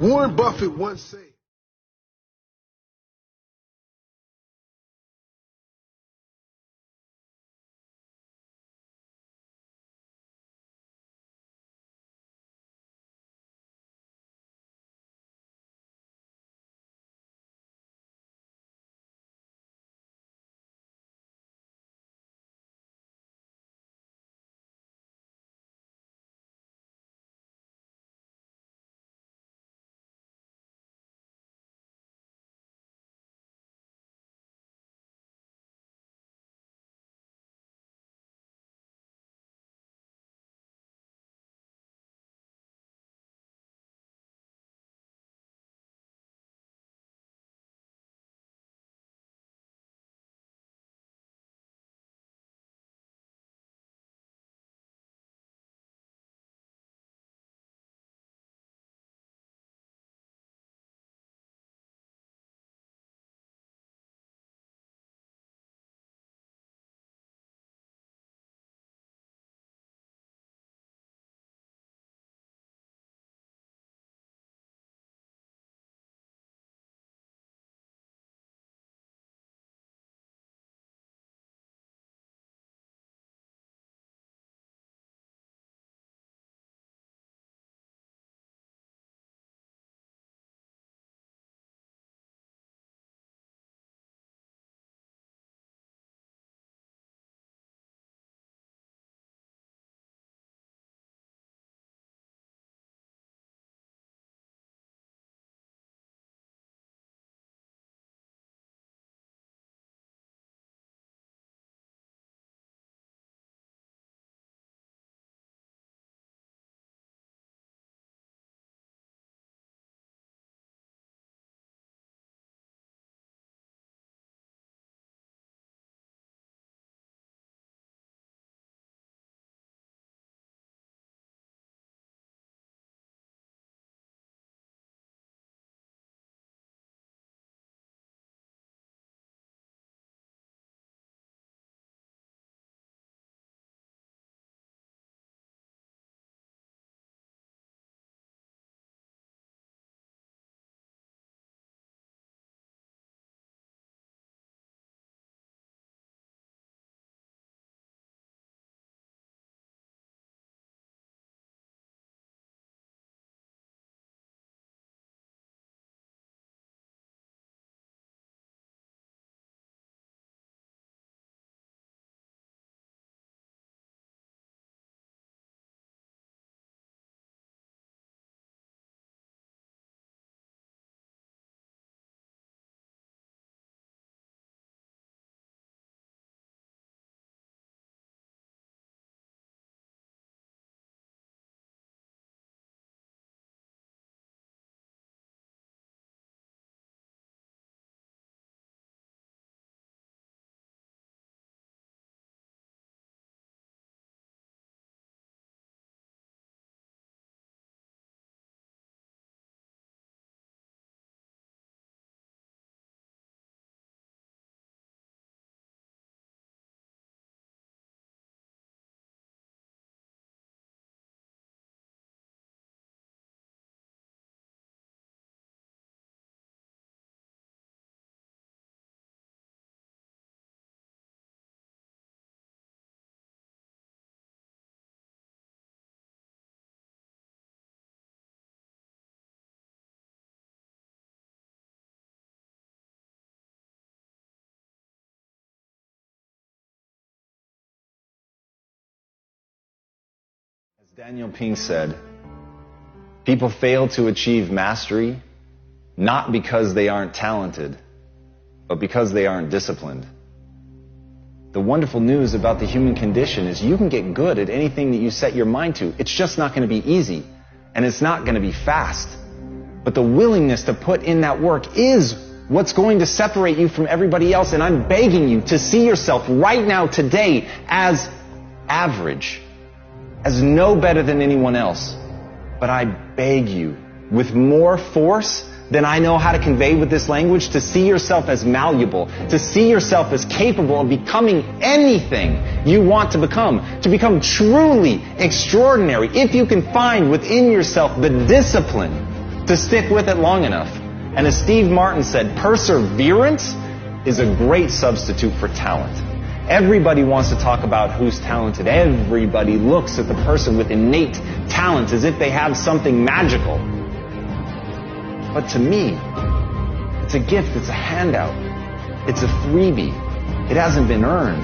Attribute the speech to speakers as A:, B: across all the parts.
A: Warren Buffett once said,
B: as Daniel Pink said, people fail to achieve mastery not because they aren't talented, but because they aren't disciplined. The wonderful news about the human condition is you can get good at anything that you set your mind to. It's just not going to be easy, and it's not going to be fast. But the willingness to put in that work is what's going to separate you from everybody else. And I'm begging you to see yourself right now, today, as average, as no better than anyone else. But I beg you, with more force than I know how to convey with this language, to see yourself as malleable, to see yourself as capable of becoming anything you want to become truly extraordinary. If you can find within yourself the discipline to stick with it long enough. And as Steve Martin said, perseverance is a great substitute for talent. Everybody wants to talk about who's talented. Everybody looks at the person with innate talent as if they have something magical. But to me, it's a gift, it's a handout, it's a freebie. It hasn't been earned.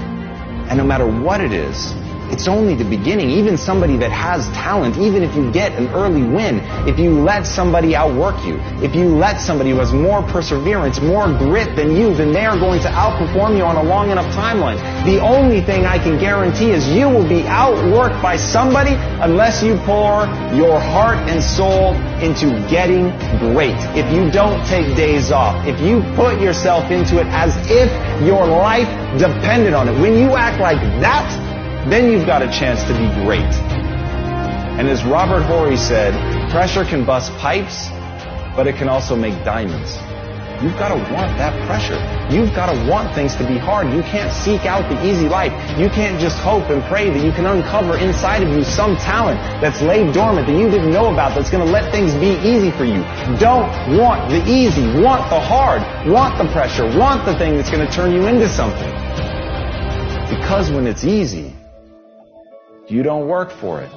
B: And no matter what it is, it's only the beginning. Even somebody that has talent, even if you get an early win, if you let somebody outwork you, if you let somebody who has more perseverance, more grit than you, then they are going to outperform you on a long enough timeline. The only thing I can guarantee is you will be outworked by somebody unless you pour your heart and soul into getting great. If you don't take days off, if you put yourself into it as if your life depended on it, when you act like that, then you've got a chance to be great. And as Robert Horry said, pressure can bust pipes, but it can also make diamonds. You've got to want that pressure. You've got to want things to be hard. You can't seek out the easy life. You can't just hope and pray that you can uncover inside of you some talent that's laid dormant that you didn't know about that's going to let things be easy for you. Don't want the easy. Want the hard. Want the pressure. Want the thing that's going to turn you into something. Because when it's easy, you don't work for it.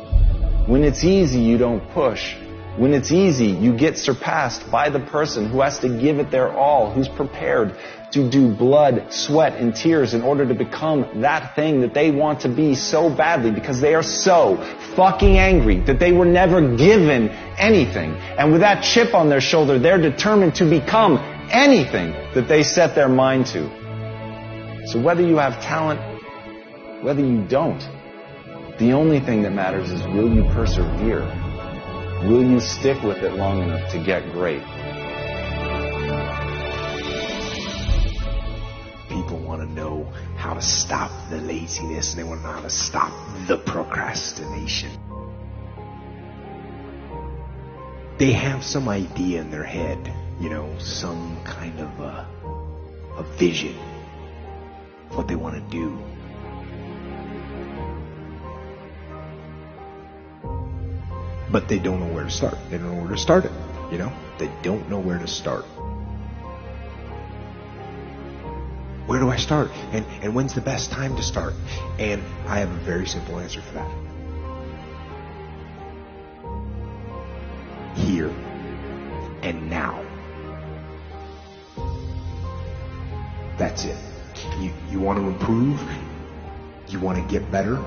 B: When it's easy, you don't push. When it's easy, you get surpassed by the person who has to give it their all, who's prepared to do blood, sweat, and tears in order to become that thing that they want to be so badly because they are so fucking angry that they were never given anything. And with that chip on their shoulder, they're determined to become anything that they set their mind to. So whether you have talent, whether you don't, the only thing that matters is, will you persevere? Will you stick with it long enough to get great?
A: People want to know how to stop the laziness, and they want to know how to stop the procrastination. They have some idea in their head, some kind of a vision of what they want to do. But they don't know where to start. They don't know where to start it. They don't know where to start. Where do I start? And when's the best time to start? And I have a very simple answer for that. Here and now. That's it. You want to improve? You want to get better?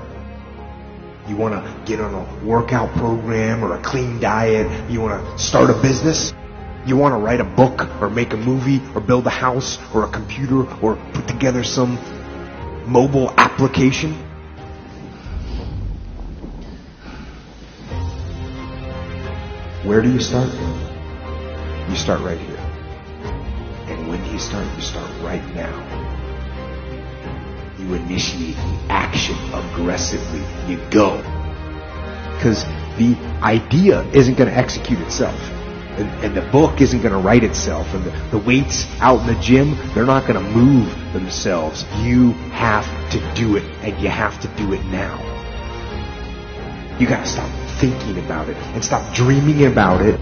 A: You want to get on a workout program or a clean diet? You want to start a business? You want to write a book or make a movie or build a house or a computer or put together some mobile application? Where do you start? You start right here. And when do you start? You start right now. You initiate action aggressively. You go. Because the idea isn't going to execute itself. And the book isn't going to write itself. And the weights out in the gym, they're not going to move themselves. You have to do it, and you have to do it now. You got to stop thinking about it and stop dreaming about it.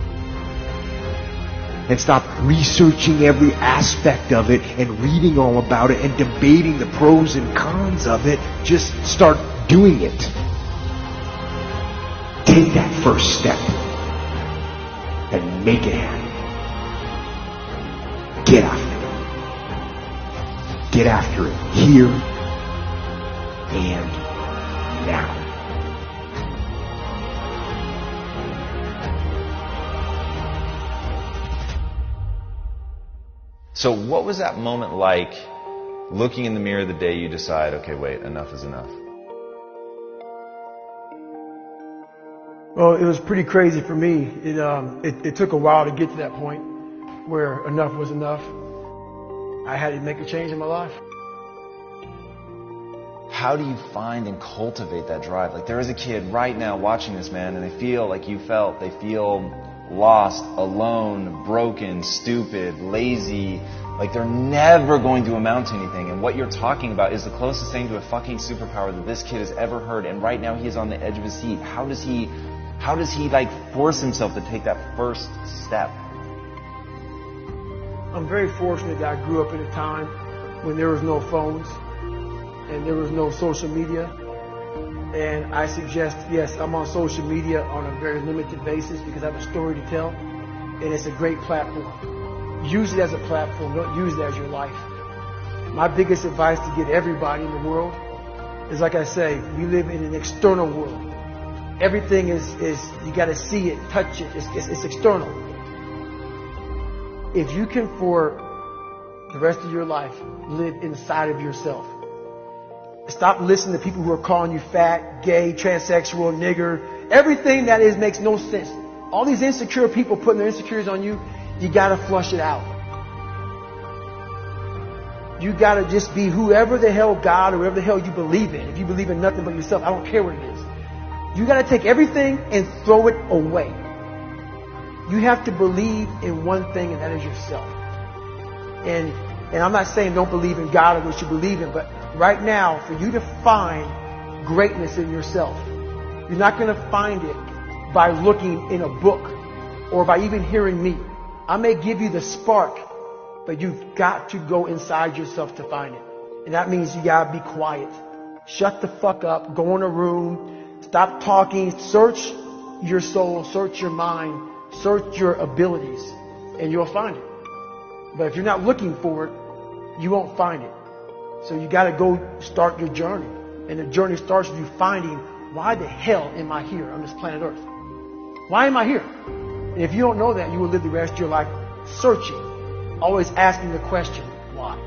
A: And stop researching every aspect of it and reading all about it and debating the pros and cons of it. Just start doing it. Take that first step and make it happen. Get after it. Get after it here and now.
B: So what was that moment like, looking in the mirror the day you decide, okay, wait, enough is enough?
C: Well, it was pretty crazy for me. It took a while to get to that point where enough was enough. I had to make a change in my life.
B: How do you find and cultivate that drive? Like, there is a kid right now watching this, man, and they feel like you felt. They feel lost, alone, broken, stupid, lazy, like they're never going to amount to anything. And what you're talking about is the closest thing to a fucking superpower that this kid has ever heard. And right now he is on the edge of his seat. How does he How does he force himself to take that first step?
C: I'm very fortunate that I grew up in a time when there was no phones and there was no social media. And I suggest, yes, I'm on social media on a very limited basis because I have a story to tell. And it's a great platform. Use it as a platform. Don't use it as your life. My biggest advice to give everybody in the world is, like I say, we live in an external world. Everything is you got to see it, touch it. It's external. If you can, for the rest of your life, live inside of yourself. Stop listening to people who are calling you fat, gay, transsexual, nigger. Everything that is makes no sense. All these insecure people putting their insecurities on you, you got to flush it out. You got to just be whoever the hell God or whatever the hell you believe in. If you believe in nothing but yourself, I don't care what it is. You got to take everything and throw it away. You have to believe in one thing, and that is yourself. And I'm not saying don't believe in God or what you believe in, but right now, for you to find greatness in yourself, you're not going to find it by looking in a book or by even hearing me. I may give you the spark, but you've got to go inside yourself to find it. And that means you got to be quiet. Shut the fuck up. Go in a room. Stop talking. Search your soul. Search your mind. Search your abilities. And you'll find it. But if you're not looking for it, you won't find it. So you got to go start your journey. And the journey starts with you finding, why the hell am I here on this planet Earth? Why am I here? And if you don't know that, you will live the rest of your life searching, always asking the question, why?